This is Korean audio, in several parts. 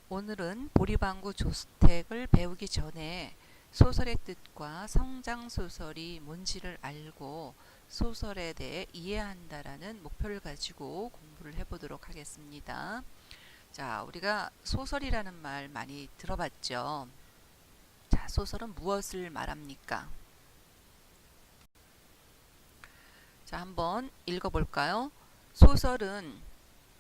오늘은 보리방구 조스텍을 배우기 전에 소설의 뜻과 성장소설이 뭔지를 알고 소설에 대해 이해한다라는 목표를 가지고 공부를 해보도록 하겠습니다. 자, 우리가 소설이라는 말 많이 들어봤죠. 자, 소설은 무엇을 말합니까? 자, 한번 읽어볼까요? 소설은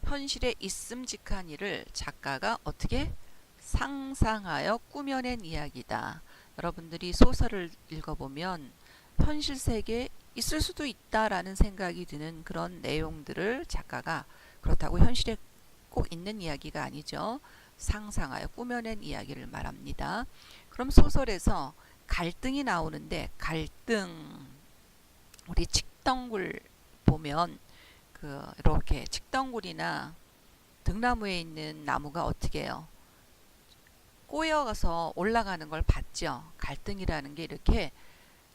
현실에 있음직한 일을 작가가 어떻게 상상하여 꾸며낸 이야기다. 여러분들이 소설을 읽어보면 현실 세계에 있을 수도 있다라는 생각이 드는 그런 내용들을 작가가 그렇다고 현실에 꼭 있는 이야기가 아니죠. 상상하여 꾸며낸 이야기를 말합니다. 그럼 소설에서 갈등이 나오는데 갈등, 우리 칡덩굴 보면 이렇게 칡덩굴이나 등나무에 있는 나무가 어떻게 해요? 꼬여서 올라가는 걸 봤죠. 갈등이라는 게 이렇게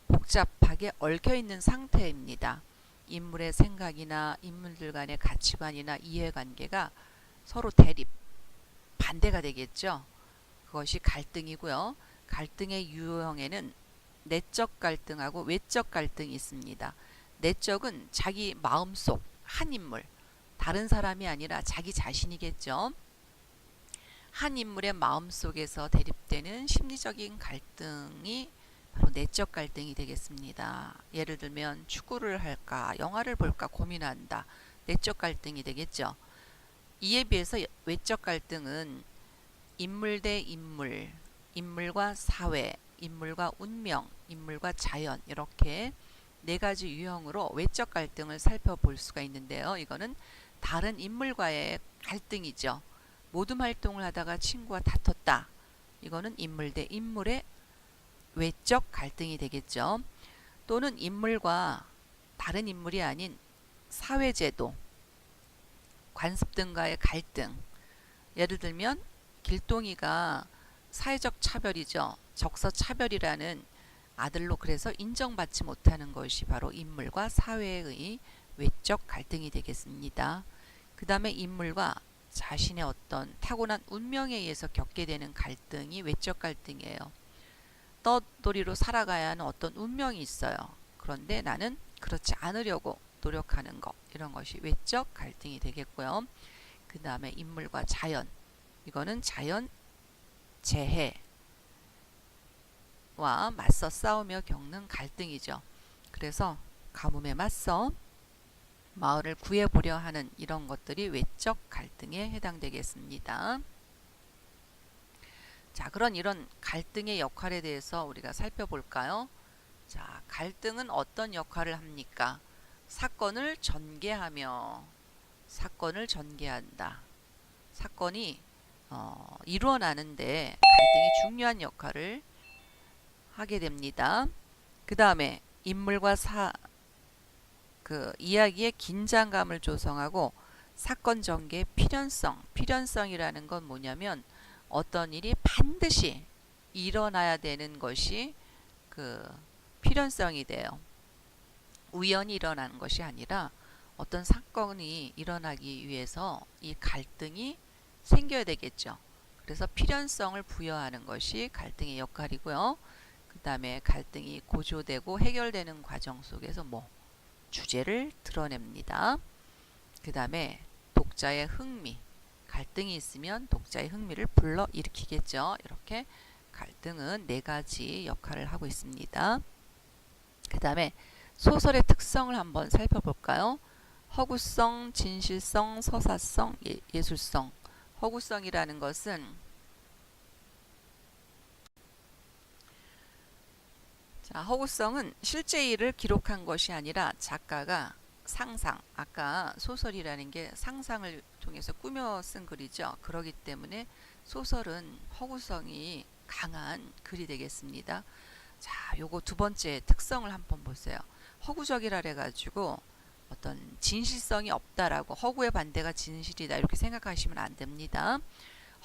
복잡하게 얽혀 있는 상태입니다. 인물의 생각이나 인물들 간의 가치관이나 이해관계가 서로 대립, 반대가 되겠죠. 그것이 갈등이고요. 갈등의 유형에는 내적 갈등하고 외적 갈등이 있습니다. 내적은 자기 마음속 한 인물, 다른 사람이 아니라 자기 자신이겠죠. 한 인물의 마음속에서 대립되는 심리적인 갈등이 바로 내적 갈등이 되겠습니다. 예를 들면 축구를 할까 영화를 볼까 고민한다. 내적 갈등이 되겠죠. 이에 비해서 외적 갈등은 인물 대 인물, 인물과 사회, 인물과 운명, 인물과 자연, 이렇게 네 가지 유형으로 외적 갈등을 살펴볼 수가 있는데요. 이거는 다른 인물과의 갈등이죠. 모둠 활동을 하다가 친구와 다퉜다. 이거는 인물 대 인물의 외적 갈등이 되겠죠. 또는 인물과 다른 인물이 아닌 사회제도, 관습 등과의 갈등. 예를 들면 길동이가 사회적 차별이죠. 적서차별이라는 아들로 그래서 인정받지 못하는 것이 바로 인물과 사회의 외적 갈등이 되겠습니다. 그 다음에 인물과 자신의 어떤 타고난 운명에 의해서 겪게 되는 갈등이 외적 갈등이에요. 떠돌이로 살아가야 하는 어떤 운명이 있어요. 그런데 나는 그렇지 않으려고 노력하는 것, 이런 것이 외적 갈등이 되겠고요. 그 다음에 인물과 자연, 이거는 자연 재해 와 맞서 싸우며 겪는 갈등이죠. 그래서 가뭄에 맞서 마을을 구해보려 하는 이런 것들이 외적 갈등에 해당되겠습니다. 자, 그런 이런 갈등의 역할에 대해서 우리가 살펴볼까요? 자, 갈등은 어떤 역할을 합니까? 사건을 전개한다. 사건이 일어나는데 갈등이 중요한 역할을 하게 됩니다. 그 다음에 인물과 이야기의 긴장감을 조성하고 사건 전개의 필연성이라는 건 뭐냐면 어떤 일이 반드시 일어나야 되는 것이 필연성이 돼요. 우연히 일어나는 것이 아니라 어떤 사건이 일어나기 위해서 이 갈등이 생겨야 되겠죠. 그래서 필연성을 부여하는 것이 갈등의 역할이고요. 그 다음에 갈등이 고조되고 해결되는 과정 속에서 주제를 드러냅니다. 그 다음에 독자의 흥미, 갈등이 있으면 독자의 흥미를 불러일으키겠죠. 이렇게 갈등은 네 가지 역할을 하고 있습니다. 그 다음에 소설의 특성을 한번 살펴볼까요? 허구성, 진실성, 서사성, 예술성. 허구성이라는 것은 허구성은 실제 일을 기록한 것이 아니라 작가가 아까 소설이라는 게 상상을 통해서 꾸며 쓴 글이죠. 그렇기 때문에 소설은 허구성이 강한 글이 되겠습니다. 자, 요거 두 번째 특성을 한번 보세요. 허구적이라 해가지고 어떤 진실성이 없다라고, 허구의 반대가 진실이다 이렇게 생각하시면 안 됩니다.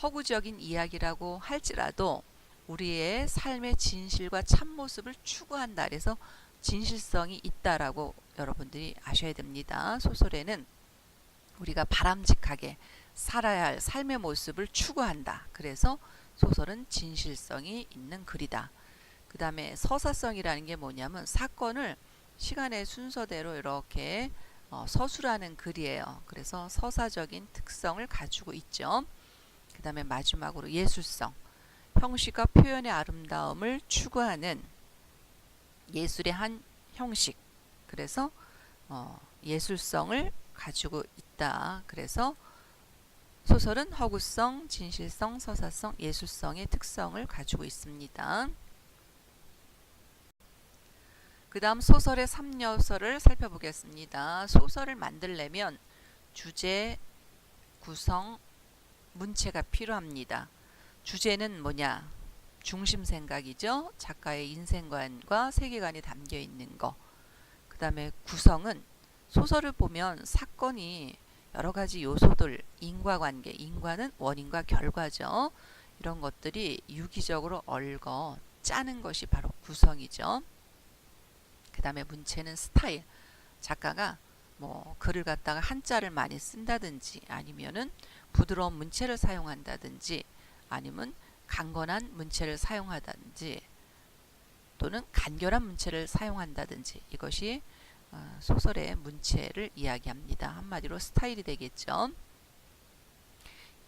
허구적인 이야기라고 할지라도 우리의 삶의 진실과 참모습을 추구한다. 그래서 진실성이 있다라고 여러분들이 아셔야 됩니다. 소설에는 우리가 바람직하게 살아야 할 삶의 모습을 추구한다. 그래서 소설은 진실성이 있는 글이다. 그 다음에 서사성이라는 게 뭐냐면 사건을 시간의 순서대로 이렇게 서술하는 글이에요. 그래서 서사적인 특성을 가지고 있죠. 그 다음에 마지막으로 예술성. 형식과 표현의 아름다움을 추구하는 예술의 한 형식. 그래서 예술성을 가지고 있다. 그래서 소설은 허구성, 진실성, 서사성, 예술성의 특성을 가지고 있습니다. 그 다음 소설의 3요소를 살펴보겠습니다. 소설을 만들려면 주제, 구성, 문체가 필요합니다. 주제는 뭐냐? 중심 생각이죠. 작가의 인생관과 세계관이 담겨 있는 거. 그 다음에 구성은 소설을 보면 사건이 여러 가지 요소들, 인과관계, 인과는 원인과 결과죠. 이런 것들이 유기적으로 얽어 짜는 것이 바로 구성이죠. 그 다음에 문체는 스타일. 작가가 뭐 글을 갖다가 한자를 많이 쓴다든지 아니면은 부드러운 문체를 사용한다든지 아니면 강건한 문체를 사용하든지 또는 간결한 문체를 사용한다든지 이것이 소설의 문체를 이야기합니다. 한마디로 스타일이 되겠죠.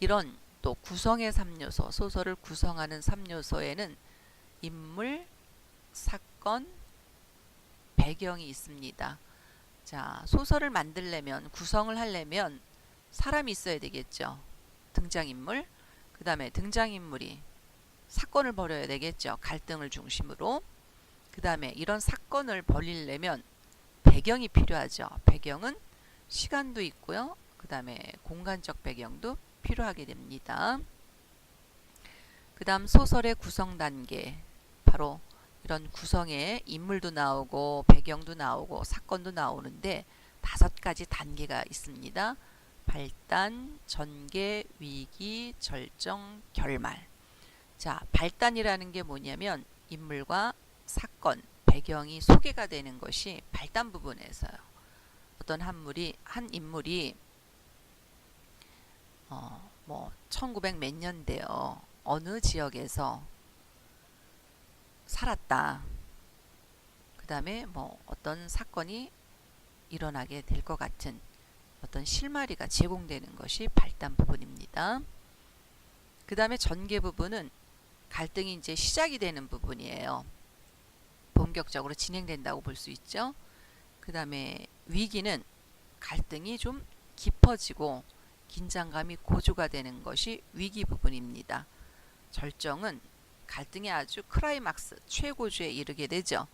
이런 또 구성의 3요소, 소설을 구성하는 3요소에는 인물, 사건, 배경이 있습니다. 자, 소설을 만들려면 구성을 하려면 사람이 있어야 되겠죠. 등장인물. 그 다음에 등장인물이 사건을 벌여야 되겠죠. 갈등을 중심으로. 그 다음에 이런 사건을 벌이려면 배경이 필요하죠. 배경은 시간도 있고요. 그 다음에 공간적 배경도 필요하게 됩니다. 그 다음 소설의 구성 단계. 바로 이런 구성에 인물도 나오고 배경도 나오고 사건도 나오는데 5가지 단계가 있습니다. 발단, 전개, 위기, 절정, 결말. 자, 발단이라는 게 뭐냐면 인물과 사건, 배경이 소개가 되는 것이 발단 부분에서요. 어떤 한 인물이 1900 몇 년대요. 어느 지역에서 살았다. 그 다음에 어떤 사건이 일어나게 될 것 같은 어떤 실마리가 제공되는 것이 발단 부분입니다. 그 다음에 전개 부분은 갈등이 이제 시작이 되는 부분이에요. 본격적으로 진행된다고 볼 수 있죠. 그 다음에 위기는 갈등이 좀 깊어지고 긴장감이 고조가 되는 것이 위기 부분입니다. 절정은 갈등이 아주 클라이막스, 최고조에 이르게 되죠.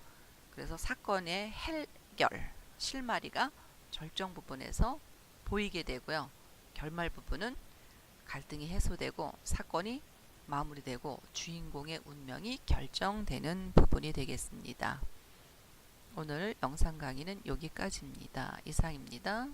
그래서 사건의 해결, 실마리가 절정 부분에서 보이게 되고요. 결말 부분은 갈등이 해소되고 사건이 마무리되고 주인공의 운명이 결정되는 부분이 되겠습니다. 오늘 영상 강의는 여기까지입니다. 이상입니다.